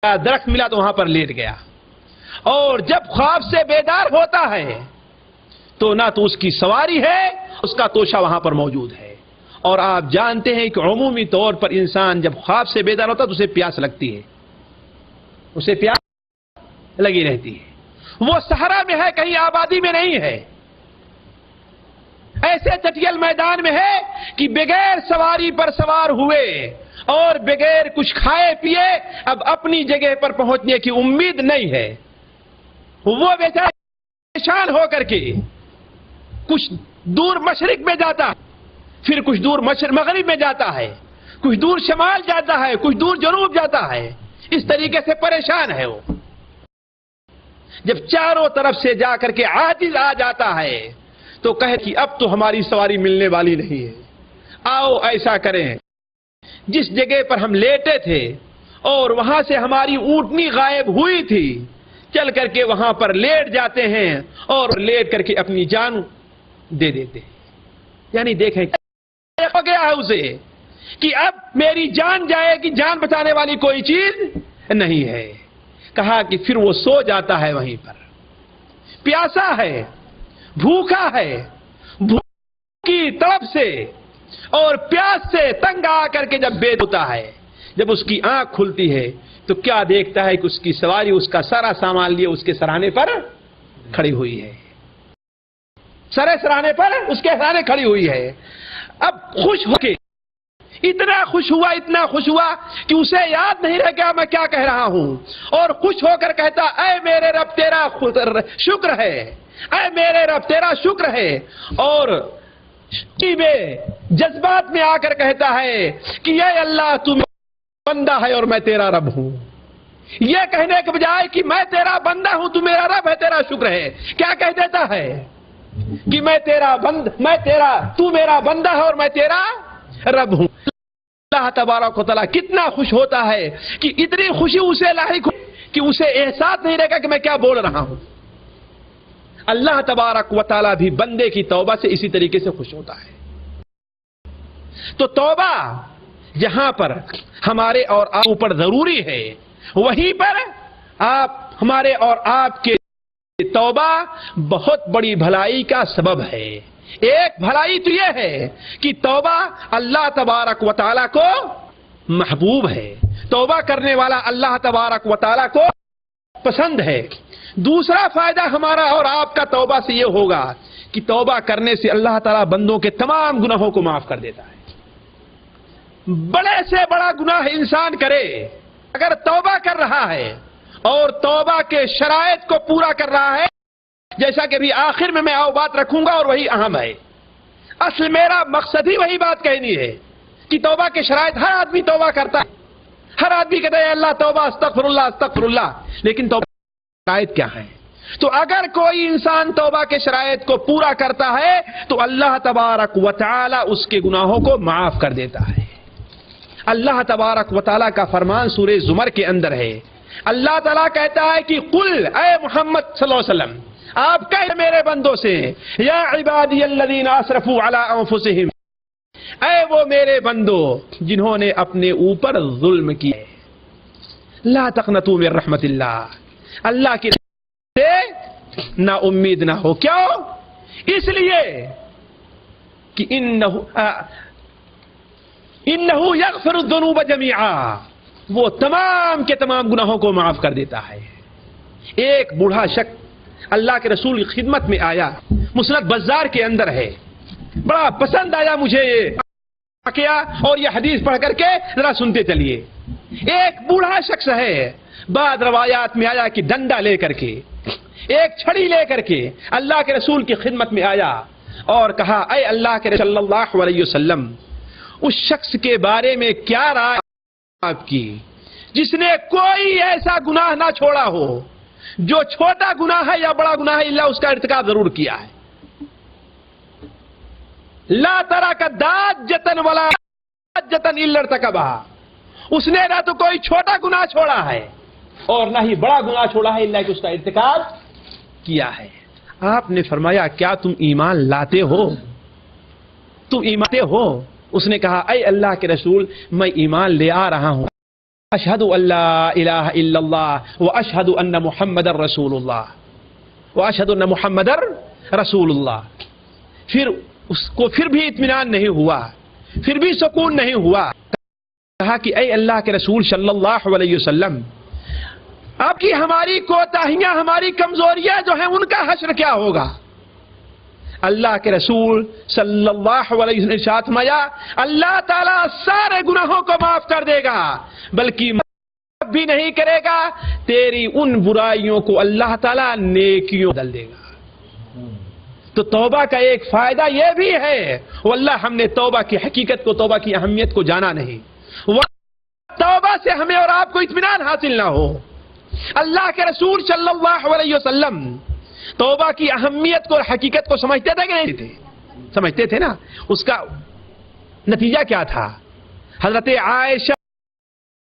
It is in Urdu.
درخت ملا تو وہاں پر لیٹ گیا، اور جب خواب سے بیدار ہوتا ہے تو نہ تو اس کی سواری ہے، اس کا توشہ وہاں پر موجود ہے۔ اور آپ جانتے ہیں کہ عمومی طور پر انسان جب خواب سے بیدار ہوتا ہے تو اسے پیاس لگتی ہے، اسے پیاس لگی رہتی ہے۔ وہ صحرا میں ہے، کہیں آبادی میں نہیں ہے، ایسے چٹیل میدان میں ہے کہ بغیر سواری پر سوار ہوئے اور بغیر کچھ کھائے پیے اب اپنی جگہ پر پہنچنے کی امید نہیں ہے۔ وہ بیچارہ پریشان ہو کر کے کچھ دور مشرق میں جاتا ہے، پھر کچھ دور مغرب میں جاتا ہے، کچھ دور شمال جاتا ہے، کچھ دور جنوب جاتا ہے، اس طریقے سے پریشان ہے۔ وہ جب چاروں طرف سے جا کر کے عاجز آ جاتا ہے تو کہے کہ اب تو ہماری سواری ملنے والی نہیں ہے، آؤ ایسا کریں، جس جگہ پر ہم لیٹے تھے اور وہاں سے ہماری اونٹنی غائب ہوئی تھی، چل کر کے وہاں پر لیٹ جاتے ہیں اور لیٹ کر کے اپنی جان دے دیتے ہیں۔ یعنی دیکھیں ہو گیا ہے اسے کہ اب میری جان جائے گی، جان بچانے والی کوئی چیز نہیں ہے۔ کہا کہ پھر وہ سو جاتا ہے وہیں پر، پیاسا ہے، بھوکا ہے، بھوک کی طرف سے اور پیاس سے تنگ آ کر کے جب بیت ہوتا ہے، جب اس کی آنکھ کھلتی ہے تو کیا دیکھتا ہے کہ اس کی سواری اس کا سارا سامان لیے اس کے سرانے پر کھڑی ہوئی ہے، سرانے پر اس کے سرانے کھڑی ہوئی ہے۔ اب خوش ہو کے اتنا خوش ہوا کہ اسے یاد نہیں رہ گیا میں کیا کہہ رہا ہوں، اور خوش ہو کر کہتا اے میرے رب تیرا شکر ہے، اے میرے رب تیرا شکر ہے، اور جذبات میں آ کر کہتا ہے کہ اے اللہ تو بندہ ہے اور میں تیرا رب ہوں۔ یہ کہنے کے بجائے کہ میں تیرا بندہ ہوں تو میرا رب ہے، تیرا شکر ہے، کیا کہہ دیتا ہے کہ تو میرا بندہ ہے اور میں تیرا رب ہوں۔ اللہ تبارک و تعالیٰ کتنا خوش ہوتا ہے کہ اتنی خوشی اسے لاحق ہو کہ اسے احساس نہیں رہے گا کہ میں کیا بول رہا ہوں۔ اللہ تبارک و تعالیٰ بھی بندے کی توبہ سے اسی طریقے سے خوش ہوتا ہے۔ تو توبہ جہاں پر ہمارے اور آپ اوپر ضروری ہے، وہیں پر ہمارے اور آپ کے توبہ بہت بڑی بھلائی کا سبب ہے۔ ایک بھلائی تو یہ ہے کہ توبہ اللہ تبارک و تعالیٰ کو محبوب ہے، توبہ کرنے والا اللہ تبارک و تعالیٰ کو پسند ہے۔ دوسرا فائدہ ہمارا اور آپ کا توبہ سے یہ ہوگا کہ توبہ کرنے سے اللہ تعالیٰ بندوں کے تمام گناہوں کو معاف کر دیتا ہے۔ بڑے سے بڑا گناہ انسان کرے، اگر توبہ کر رہا ہے اور توبہ کے شرائط کو پورا کر رہا ہے، جیسا کہ بھی آخر میں بات رکھوں گا اور وہی اہم ہے، اصل میرا مقصد ہی وہی بات کہنی ہے کہ توبہ کے شرائط ہر آدمی توبہ کرتا ہے، ہر آدمی کہتا ہے اللہ توبہ استغفر اللہ استغفر اللہ، لیکن توبہ کے شرائط کیا ہیں؟ تو اگر کوئی انسان توبہ کے شرائط کو پورا کرتا ہے تو اللہ تبارک و تعالی اس کے گناہوں کو معاف کر دیتا ہے۔ اللہ تبارک و تعالی کا فرمان سورہ زمر کے اندر ہے، اللہ تعالیٰ کہتا ہے کہ قل اے محمد صلی اللہ علیہ وسلم آپ کہے میرے بندوں سے، یا عبادی الذین اسرفوا علی انفسہم، اے وہ میرے بندو جنہوں نے اپنے اوپر ظلم کیا، لا تقنطوا من رحمت اللہ، اللہ کی رحمت سے نا امید نہ ہو۔ کیوں؟ اس لیے کہ انہ یغفر الذنوب جمیعا، وہ تمام کے تمام گناہوں کو معاف کر دیتا ہے۔ ایک بوڑھا شخص اللہ کے رسول کی خدمت میں آیا، مسند بزار کے اندر ہے، بڑا پسند آیا مجھے یہ واقعہ اور یہ حدیث پڑھ کر کے ذرا سنتے چلیے۔ ایک بوڑھا شخص ہے، بعض روایات میں آیا کہ ڈنڈا لے کر کے، ایک چھڑی لے کر کے اللہ کے رسول کی خدمت میں آیا اور کہا اے اللہ کے رسول صلی اللہ علیہ وسلم، اس شخص کے بارے میں کیا رائے آپ کی جس نے کوئی ایسا گناہ نہ چھوڑا ہو، جو چھوٹا گناہ ہے یا بڑا گناہ ہے اللہ اس کا ارتکاب ضرور کیا ہے، لا ترک داجۃ ولا حاجۃ الا ارتکبھا، اس نے نہ تو کوئی چھوٹا گناہ چھوڑا ہے اور نہ ہی بڑا گناہ چھوڑا ہے اللہ کہ اس کا ارتکاب کیا ہے۔ آپ نے فرمایا کیا تم ایمان لاتے ہو؟ تم ایمان لاتے ہو؟ اس نے کہا اے اللہ کے رسول میں ایمان لے آ رہا ہوں۔ اشہد ان لا الہ الا اللہ واشہد ان محمد رسول اللہ واشہد ان محمد رسول اللہ. پھر اس کو پھر بھی اطمینان نہیں ہوا, پھر بھی سکون نہیں ہوا. کہا کہ اے اللہ کے رسول صلی اللہ علیہ وسلم, اب کی ہماری کوتاہیاں, ہماری کمزوریاں جو ہیں ان کا حشر کیا ہوگا؟ اللہ کے رسول صلی اللہ علیہ وسلم نے ارشاد فرمایا اللہ تعالیٰ سارے گناہوں کو معاف کر دے گا, بلکہ معاف بھی نہیں کرے گا, تیری ان برائیوں کو اللہ تعالیٰ نیکیوں بدل دے گا. تو توبہ کا ایک فائدہ یہ بھی ہے, واللہ ہم نے توبہ کی حقیقت کو, توبہ کی اہمیت کو جانا نہیں. توبہ سے ہمیں اور آپ کو اطمینان حاصل نہ ہو. اللہ کے رسول صلی اللہ علیہ وسلم توبہ کی اہمیت کو اور حقیقت کو سمجھتے تھے کہ نہیں تھے؟ سمجھتے تھے نا. اس کا نتیجہ کیا تھا؟ حضرت عائشہ